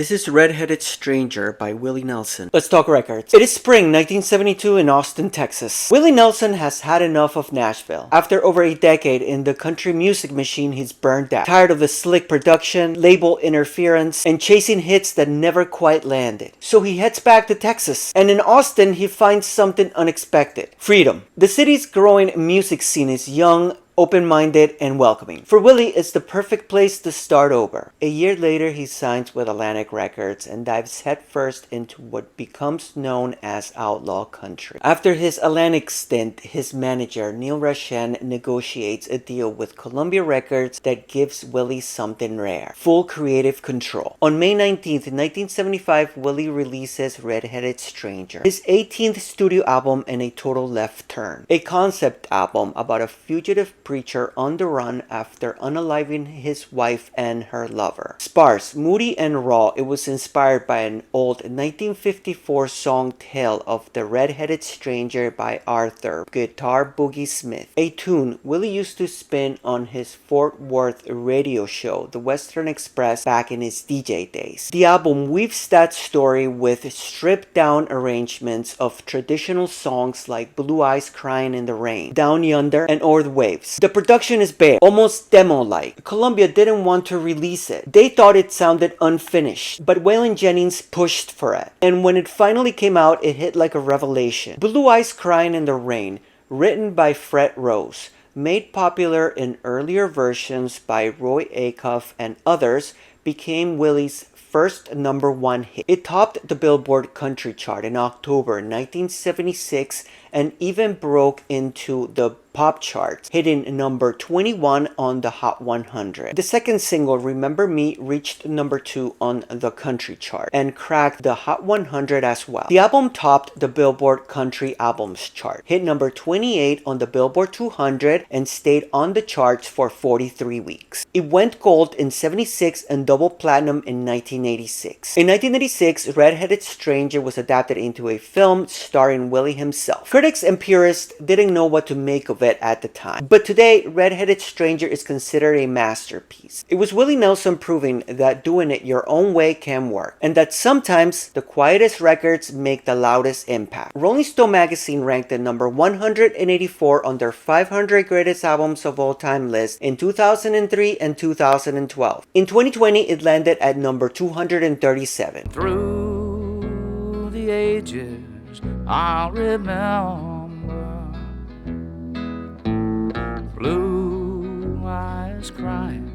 This is Red-Headed Stranger by Willie Nelson. Let's talk records. It is spring 1972 in Austin, Texas. Willie Nelson has had enough of Nashville. After over a decade in the country music machine, he's burned out. Tired of the slick production, label interference, and chasing hits that never quite landed. So he heads back to Texas. And in Austin, he finds something unexpected. Freedom. The city's growing music scene is young, open-minded, and welcoming. For Willie, it's the perfect place to start over. A year later, he signs with Atlantic Records and dives headfirst into what becomes known as outlaw country. After his Atlantic stint, his manager, Neil Rashan, negotiates a deal with Columbia Records that gives Willie something rare: full creative control. On May 19th, 1975, Willie releases Red-Headed Stranger, his 18th studio album and a total left turn. A concept album about a fugitive preacher on the run after unaliving his wife and her lover. Sparse, moody, and raw, it was inspired by an old 1954 song Tale of the Red-Headed Stranger by Arthur "Guitar Boogie" Smith, a tune Willie used to spin on his Fort Worth radio show, The Western Express, back in his DJ days. The album weaves that story with stripped-down arrangements of traditional songs like Blue Eyes Crying in the Rain, Down Yonder, and O'er the Waves. The production is bare, almost demo-like. Columbia didn't want to release it. They thought it sounded unfinished, but Waylon Jennings pushed for it. And when it finally came out, it hit like a revelation. Blue Eyes Crying in the Rain, written by Fred Rose, made popular in earlier versions by Roy Acuff and others, became Willie's first #1 hit. It topped the Billboard Country Chart in October 1976 and even broke into the pop charts, hitting number 21 on the Hot 100. The second single, Remember Me, reached number 2 on the country chart and cracked the Hot 100 as well. The album topped the Billboard Country Albums chart, hit number 28 on the Billboard 200, and stayed on the charts for 43 weeks. It went gold in 76 and double platinum in 1986. In 1986, Red-Headed Stranger was adapted into a film starring Willie himself. Critics and purists didn't know what to make of it at the time, but today Red-Headed Stranger is considered a masterpiece. It was Willie Nelson proving that doing it your own way can work, and that sometimes the quietest records make the loudest impact. Rolling Stone magazine ranked it number 184 on their 500 greatest albums of all time list in 2003 and 2012. In 2020, it landed at number 237. Through the ages, I'll remember blue eyes crying